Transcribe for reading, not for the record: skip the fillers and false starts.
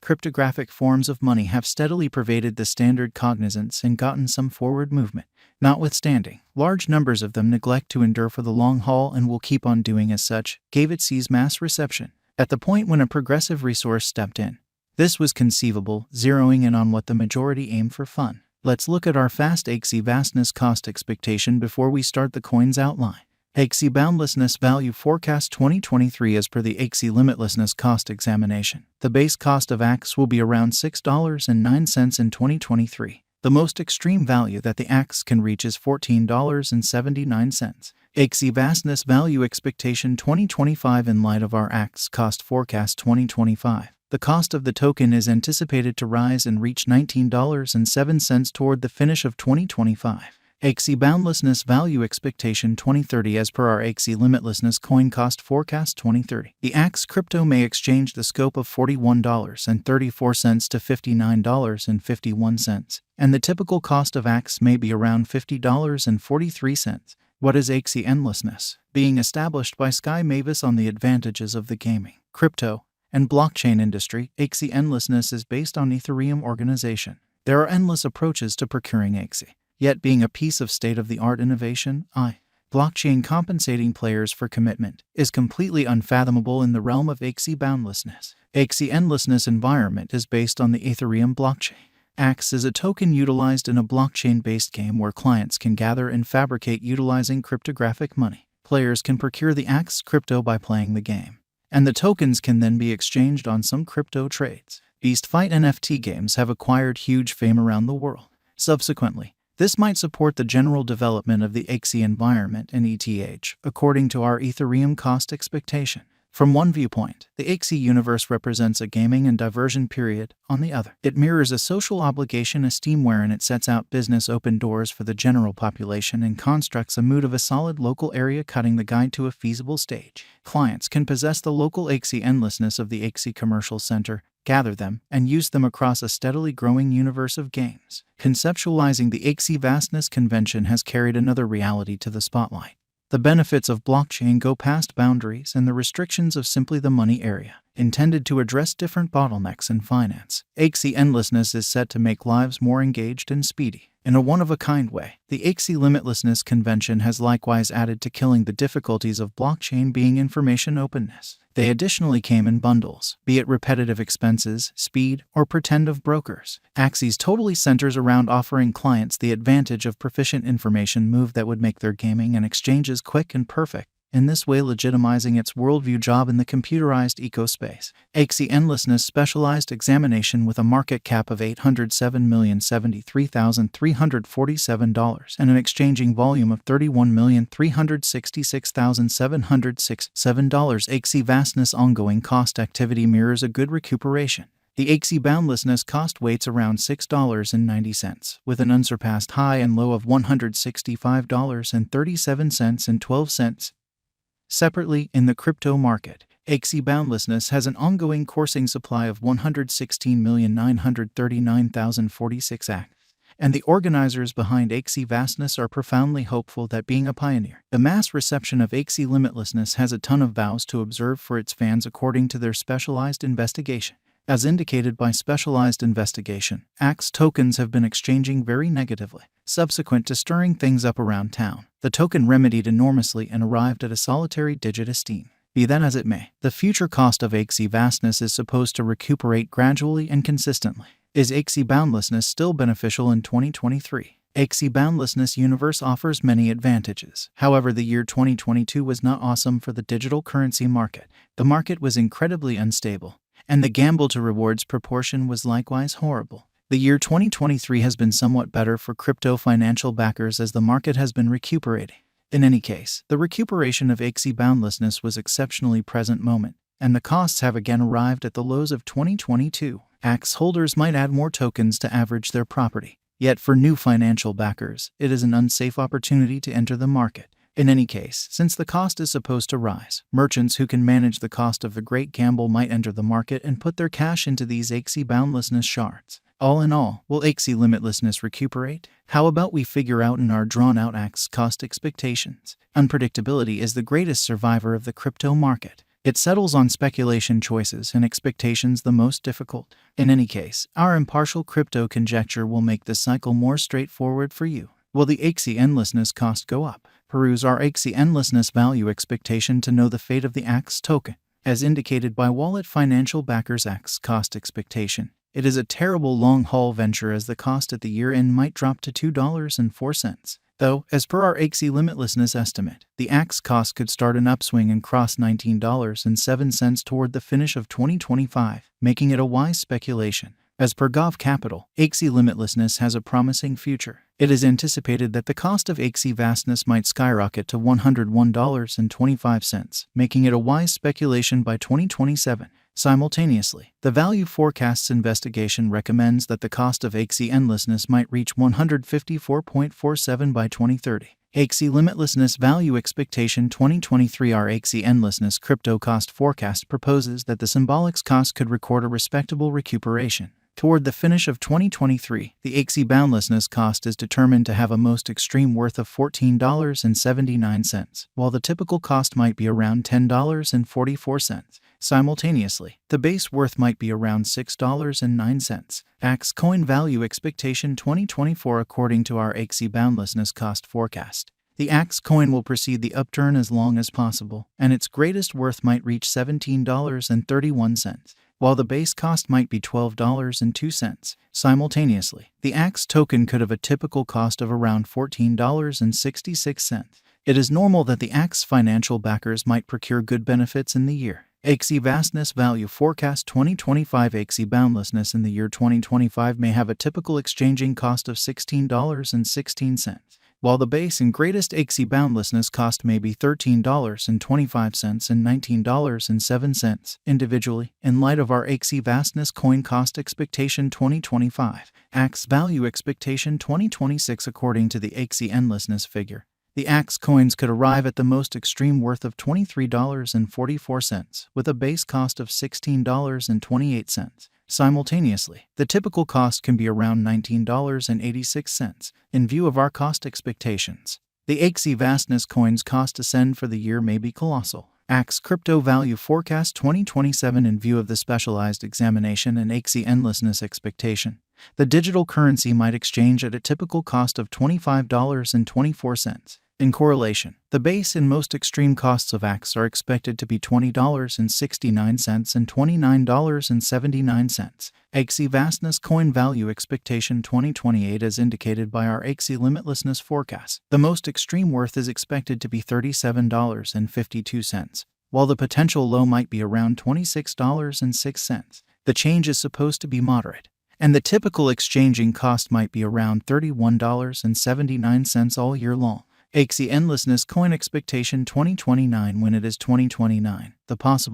cryptographic forms of money have steadily pervaded the standard cognizance and gotten some forward movement. Notwithstanding, large numbers of them neglect to endure for the long haul and will keep on doing as such, gave it C's mass reception at the point when a progressive resource stepped in. This was conceivable, zeroing in on what the majority aim for fun. Let's look at our fast Axie vastness cost expectation before we start the coin's outline. Axie boundlessness value forecast 2023 as per the Axie limitlessness cost examination. The base cost of Axie will be around $6.09 in 2023. The most extreme value that the Axie can reach is $14.79. Axie vastness value expectation 2025 in light of our Axie cost forecast 2025. The cost of the token is anticipated to rise and reach $19.07 toward the finish of 2025. Axie boundlessness value expectation 2030 as per our Axie limitlessness coin cost forecast 2030. The Axie crypto may exchange the scope of $41.34 to $59.51, and the typical cost of Axie may be around $50.43. What is Axie endlessness? Being established by Sky Mavis on the advantages of the gaming, crypto, and blockchain industry, Axie endlessness is based on Ethereum organization. There are endless approaches to procuring Axie. Yet being a piece of state-of-the-art innovation, blockchain compensating players for commitment, is completely unfathomable in the realm of Axie boundlessness. Axie endlessness environment is based on the Ethereum blockchain. Axie is a token utilized in a blockchain-based game where clients can gather and fabricate utilizing cryptographic money. Players can procure the Axie crypto by playing the game, and the tokens can then be exchanged on some crypto trades. Beast Fight NFT games have acquired huge fame around the world. Subsequently, this might support the general development of the Axie environment and ETH, according to our Ethereum cost expectation. From one viewpoint, the Axie universe represents a gaming and diversion period. On the other, it mirrors a social obligation esteem wherein it sets out business open doors for the general population and constructs a mood of a solid local area cutting the guide to a feasible stage. Clients can possess the local Axie endlessness of the Axie commercial center, gather them, and use them across a steadily growing universe of games. Conceptualizing the Axie vastness convention has carried another reality to the spotlight. The benefits of blockchain go past boundaries and the restrictions of simply the money area, intended to address different bottlenecks in finance. Axie endlessness is set to make lives more engaged and speedy. In a one-of-a-kind way, the Axie limitlessness convention has likewise added to killing the difficulties of blockchain being information openness. They additionally came in bundles, be it repetitive expenses, speed, or pretend of brokers. Axie totally centers around offering clients the advantage of proficient information move that would make their gaming and exchanges quick and perfect, in this way legitimizing its worldview job in the computerized ecospace. Axie endlessness specialized examination with a market cap of $807,073,347 and an exchanging volume of $31,366,767. Axie vastness ongoing cost activity mirrors a good recuperation. The Axie boundlessness cost weights around $6.90, with an unsurpassed high and low of $165.37 and 12 cents. Separately, in the crypto market, Axie boundlessness has an ongoing coursing supply of 116,939,046 Axie, and the organizers behind Axie vastness are profoundly hopeful that being a pioneer, the mass reception of Axie limitlessness has a ton of vows to observe for its fans according to their specialized investigation. As indicated by specialized investigation, Axie tokens have been exchanging very negatively. Subsequent to stirring things up around town, the token remedied enormously and arrived at a solitary digit esteem. Be that as it may, the future cost of Axie vastness is supposed to recuperate gradually and consistently. Is Axie boundlessness still beneficial in 2023? Axie boundlessness universe offers many advantages. However, the year 2022 was not awesome for the digital currency market. The market was incredibly unstable, and the gamble to rewards proportion was likewise horrible. The year 2023 has been somewhat better for crypto financial backers as the market has been recuperating. In any case, the recuperation of Axie boundlessness was exceptionally present moment, and the costs have again arrived at the lows of 2022. Axie holders might add more tokens to average their property. Yet for new financial backers, it is an unsafe opportunity to enter the market. In any case, since the cost is supposed to rise, merchants who can manage the cost of the great gamble might enter the market and put their cash into these Axie boundlessness shards. All in all, will Axie limitlessness recuperate? How about we figure out in our drawn-out Axie cost expectations? Unpredictability is the greatest survivor of the crypto market. It settles on speculation choices and expectations the most difficult. In any case, our impartial crypto conjecture will make this cycle more straightforward for you. Will the Axie endlessness cost go up? Peruse our Axie endlessness value expectation to know the fate of the Axie token. As indicated by Wallet Financial Backers Axie cost expectation, it is a terrible long-haul venture as the cost at the year-end might drop to $2.04. Though, as per our Axie limitlessness estimate, the Axie cost could start an upswing and cross $19.07 toward the finish of 2025, making it a wise speculation. As per Gov Capital, Axie limitlessness has a promising future. It is anticipated that the cost of Axie vastness might skyrocket to $101.25, making it a wise speculation by 2027. Simultaneously, the Value Forecasts investigation recommends that the cost of Axie endlessness might reach $154.47 by 2030. Axie Limitlessness Value Expectation 2023. Our Axie Endlessness Crypto Cost Forecast proposes that the Symbolics cost could record a respectable recuperation. Toward the finish of 2023, the Axie Boundlessness cost is determined to have a most extreme worth of $14.79, while the typical cost might be around $10.44. Simultaneously, the base worth might be around $6.09. Axie Coin Value Expectation 2024. According to our Axie Boundlessness Cost Forecast, the Axie coin will precede the upturn as long as possible, and its greatest worth might reach $17.31, while the base cost might be $12.02. Simultaneously, the Axie token could have a typical cost of around $14.66. It is normal that the Axie financial backers might procure good benefits in the year. Axie Vastness Value Forecast 2025. Axie Boundlessness in the year 2025 may have a typical exchanging cost of $16.16, while the base and greatest Axie Boundlessness cost may be $13.25 and $19.07 individually. In light of our Axie Vastness Coin Cost Expectation 2025, Axie Value Expectation 2026. According to the Axie Endlessness figure, the Axie coins could arrive at the most extreme worth of $23.44, with a base cost of $16.28. Simultaneously, the typical cost can be around $19.86. In view of our cost expectations, the Axie Vastness coins cost ascend for the year may be colossal. Axie Crypto Value Forecast 2027. In view of the specialized examination and Axie Endlessness expectation, the digital currency might exchange at a typical cost of $25.24. In correlation, the base and most extreme costs of Axie are expected to be $20.69 and $29.79. Axie Vastness Coin Value Expectation 2028. As indicated by our Axie Limitlessness forecast, the most extreme worth is expected to be $37.52, while the potential low might be around $26.06. The change is supposed to be moderate, and the typical exchanging cost might be around $31.79 all year long. Axie Endlessness Coin Expectation 2029. When it is 2029, the possible